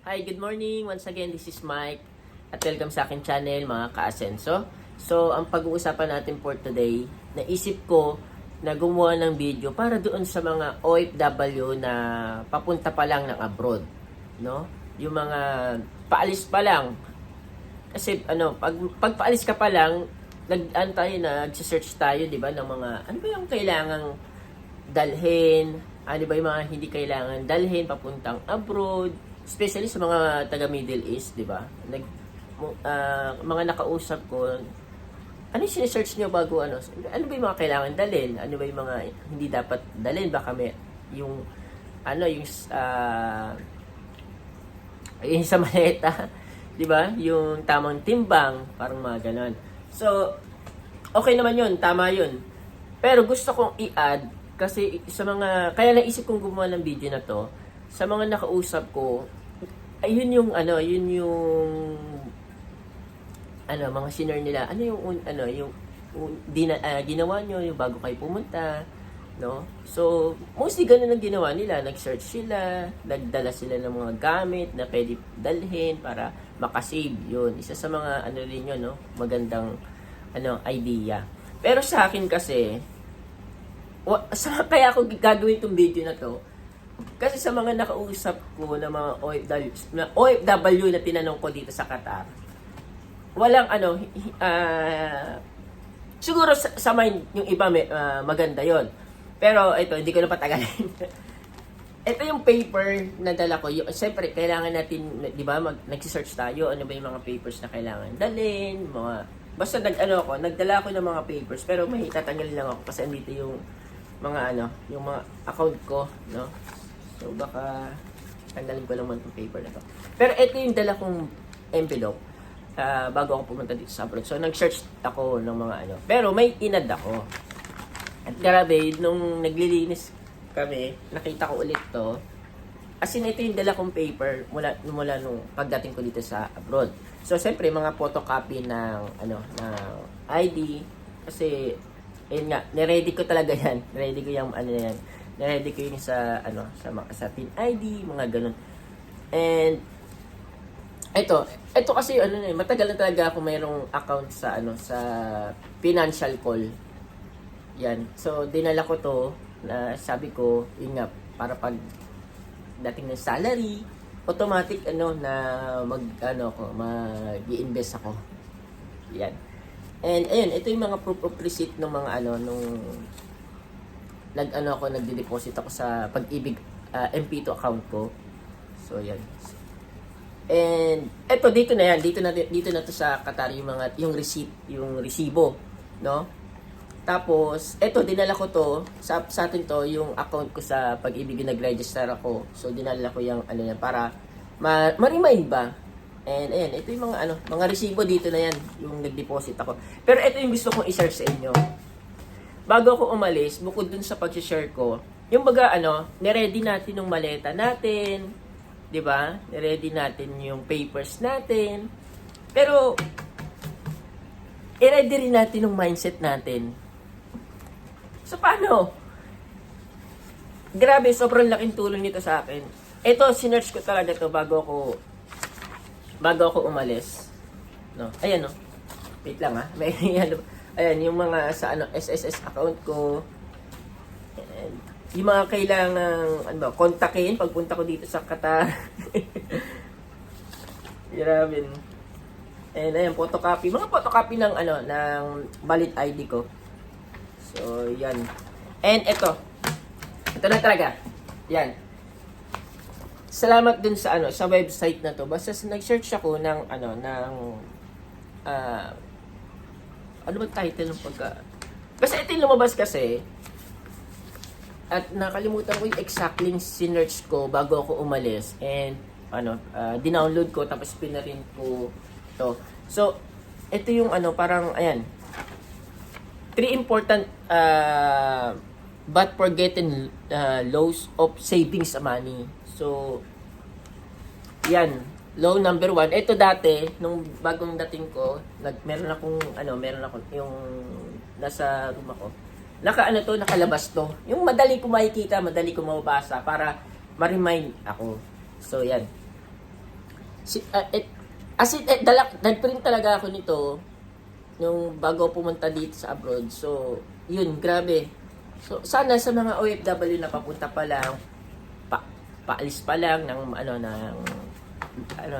Hi, good morning. Once again, this is Mike at welcome sa akin channel mga ka-asenso. So, ang pag-uusapan natin for today, naisip ko na gumawa ng video para doon sa mga OFW na papunta pa lang ng abroad, no? Yung mga paalis pa lang. Kasi pag paalis ka pa lang, nag-search tayo, 'di ba, ng mga ano ba yung kailangang dalhin, ano ba yung mga hindi kailangan dalhin papuntang abroad, especially sa mga taga Middle East, 'di ba? Mga nakausap ko, ano yung sinesearch nyo bago ano ba yung mga kailangan dalhin? Ano ba yung mga hindi dapat dalhin? Baka may yung yung sa maleta, 'di ba? Yung tamang timbang, parang mga ganon. So, okay naman 'yun, tama 'yun. Pero gusto kong i-add kasi sa mga kaya naisip kong gumawa ng video na 'to, sa mga nakausap ko, ayun yung mga senior nila. Ginawa nyo yung bago kayo pumunta, no? So, mostly ganun ang ginawa nila. Nag-search sila, nagdala sila ng mga gamit na pwede dalhin para makasave. Yun, isa sa mga rin yun, no? Magandang idea. Pero sa akin kasi, kaya ako gagawin itong video na to, kasi sa mga nakausap ko na mga OFW na tinanong ko dito sa Qatar, walang siguro sa mind yung iba maganda yon. Pero ito, hindi ko na patagalin. Ito yung paper na dala ko. Siyempre, kailangan natin, di ba, nag-search tayo, ano ba yung mga papers na kailangan dalhin, basta nagdala ako ng mga papers, pero may tatanggalin lang ako kasi andito yung mga yung mga account ko, no? So, baka tanggalin ko lang man itong paper na to. Pero ito yung dala kong envelope bago ako pumunta dito sa abroad. So, nag-search ako ng mga Pero may inad ako. At grabe, nung naglilinis kami, nakita ko ulit to. As in, ito yung dala kong paper mula nung pagdating ko dito sa abroad. So, siyempre, mga photocopy ng ID. Kasi, yun nga, niready ko talaga yan. Niready ko yung yan. Niready ko yun sa PIN ID, mga ganun. And ito kasi matagal na talaga ako mayroong account sa sa Financial Call. Yan. So dinala ko to na sabi ko, yun nga, para pag dating ng salary, automatic na mag-i-invest ako. Yan. And ayun, ito yung mga proof of receipt ng mga nagde-deposit ako sa Pag-ibig MP2 account ko. So yan. And eto dito na to sa Qatar yung receipt, yung resibo, no? Tapos eto dinala ko to sa atin to yung account ko sa Pag-ibig, nag-register ako. So dinala ko yung para ma-remind ba. And ayan, ito yung mga resibo dito na yan, yung nag-deposit ako. Pero ito yung gusto kong i-share sa inyo. Bago ako umalis, bukod dun sa pag-share ko, yung niready natin yung maleta natin, 'di ba? Niready natin yung papers natin. Pero i-ready rin natin yung mindset natin. So paano? Grabe, sobrang laking tulong nito sa akin. Ito, sinearch ko talaga to bago ako umalis. No. Ayan no. Wait lang May ayan, yung mga sa SSS account ko. And yung mga kailangang kontakin pagpunta ko dito sa Qatar. Grabe. And ayan, photocopy. Mga photocopy ng ng valid ID ko. So, yan. And ito. Ito na talaga. Yan. Salamat dun sa sa website na to. Basta nag-search ako ng ano ba title ng basta ito yung lumabas kasi at nakalimutan ko yung exactly sinearch ko bago ako umalis and dinownload ko tapos pinarin ko to. So ito yung parang ayan, 3 important but forgotten laws of savings money. So yan, law number 1. Ito dati, nung bagong dating ko, meron akong yung nasa room ako. Nakalabas to. Yung madali ko makikita, madali ko mababasa para ma-remind ako. So, yan. Nag-print talaga ako nito nung bago pumunta dito sa abroad. So, yun, grabe. So, sana sa mga OFW na papunta pa lang, paalis pa lang ng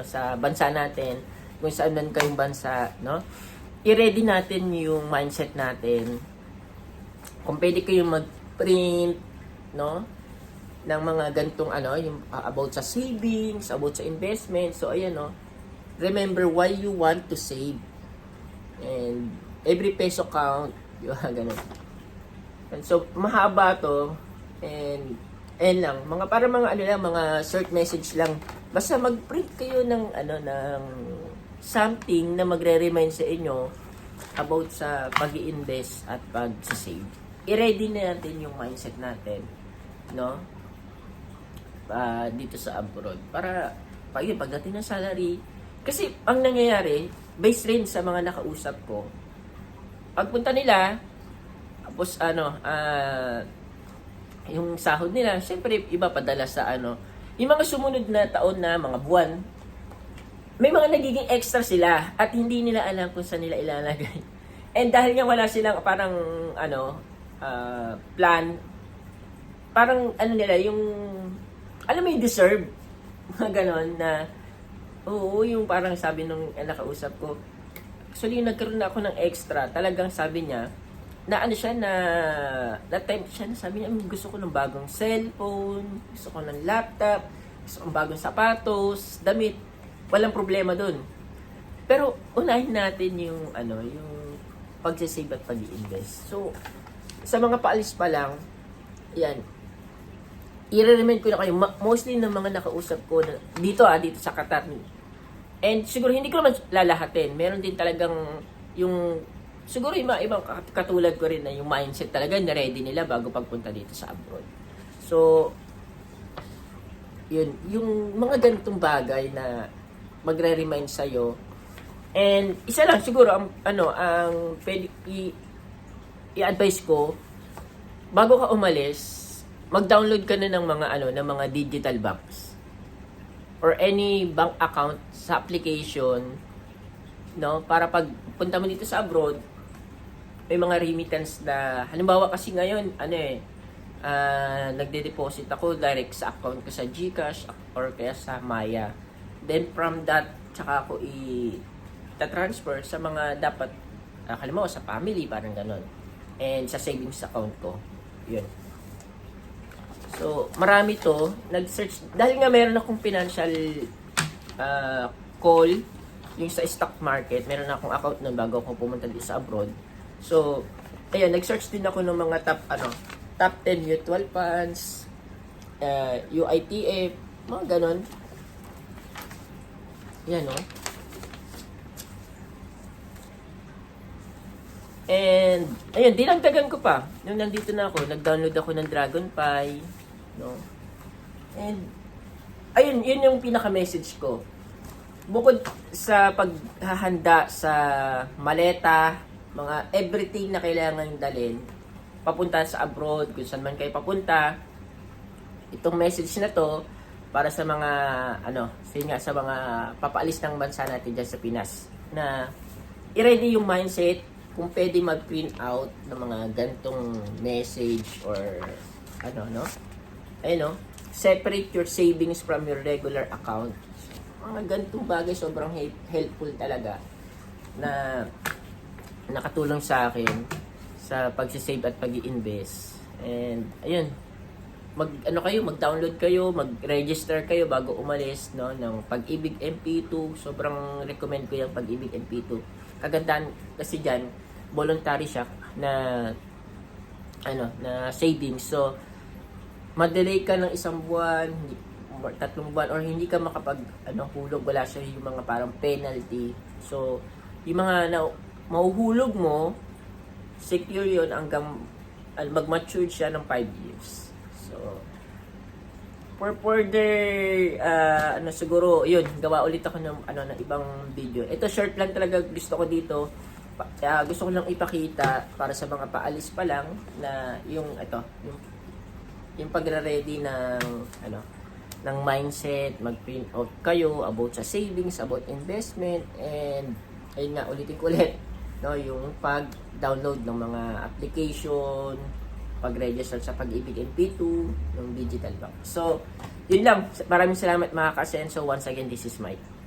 sa bansa natin, kung saan man kayong bansa, no? I-ready natin yung mindset natin. Kung pwede kayong mag-print, no? Ng mga gantong yung about sa savings, about sa investment. So, ayan, no? Remember why you want to save. And every peso count, yung ganun. And so, mahaba to. And lang, para mga short message lang. Basta mag-print kayo ng something na magre-remind sa inyo about sa pag-i-invest at pag-save. I-ready na natin yung mindset natin, no? Dito sa abroad. Para pagdating ng salary, kasi ang nangyayari, based rin sa mga nakausap ko, pagpunta nila, tapos yung sahod nila, syempre iba padala sa yung mga sumunod na taon na mga buwan, may mga nagiging extra sila at hindi nila alam kung saan nila ilalagay. And dahil nga wala silang parang plan, parang nila yung alam mo yung deserve, mga ganon na oo, yung parang sabi nung nakausap ko, actually yung nagkaroon na ako ng extra, talagang sabi niya, na siya na-tempt siya, sabi niya, gusto ko ng bagong cellphone, gusto ko ng laptop, gusto ko ng bagong sapatos, damit, walang problema dun. Pero unahin natin yung pag-save at pag-i-invest. So, sa mga paalis pa lang, yan, i-recommend ko na kayo, mostly ng mga nakausap ko dito sa Qatar. And siguro hindi ko naman lalahatin. Meron din talagang yung siguro yung mga ibang katulad ko rin na yung mindset talaga na ready nila bago pagpunta dito sa abroad. So, yun, yung mga ganitong bagay na magre-remind sa'yo. And isa lang siguro ang pwede i-advise ko, bago ka umalis, mag-download ka na ng mga digital banks or any bank account sa application, no, para pag punta mo dito sa abroad, may mga remittance na halimbawa kasi ngayon nagde-deposit ako direct sa account ko sa GCash or kaya sa Maya. Then from that, tsaka ako i-transfer sa mga dapat halimbawa sa family, parang ganon, and sa savings account ko. Yun. So, marami to. Nag-search. Dahil nga meron akong financial call, yung sa stock market, meron akong account na bago ako pumunta dito sa abroad. So, ayun, nag-search din ako ng mga top 10 mutual funds, UITF, mga ganon. Yan, no? And, ayun, dinagdagan ko pa. Nung nandito na ako, nag-download ako ng Dragonfly, no? And, ayun, yun yung pinaka-message ko. Bukod sa paghahanda sa maleta, mga everything na kailangan dalhin, papunta sa abroad, kung saan man kayo papunta, itong message na to, para sa mga, sa mga papaalis ng bansa natin dyan sa Pinas, na i-ready yung mindset, kung pwede mag-print out ng mga gantong message or separate your savings from your regular account. Mga gantong bagay sobrang helpful talaga na nakatulong sa akin sa pag-save at pag-i-invest. And ayun, mag-download kayo, mag-register kayo bago umalis, no, ng Pag-ibig MP2. Sobrang recommend ko yung Pag-ibig MP2. Kagandahan kasi diyan, voluntary siya na savings. So, ma-delay ka ng 1 buwan, 3 buwan, or hindi ka hulog, wala siya yung mga parang penalty. So, yung mga mahuhulog mo, secure yun hanggang mag-mature siya ng 5 years. So, for further, siguro, yun, gawa ulit ako ng ibang video. Ito, short lang talaga gusto ko dito. Gusto ko lang ipakita para sa mga paalis pa lang na yung pagre-ready ng ng mindset, mag-print out kayo about sa savings, about investment, and ayun nga, ulitin ko ulit, no, yung pag-download ng mga application, pag-register sa Pag-ibig MP2, ng digital bank. So, yun lang. Maraming salamat mga ka-Asenso. Once again, this is Mike.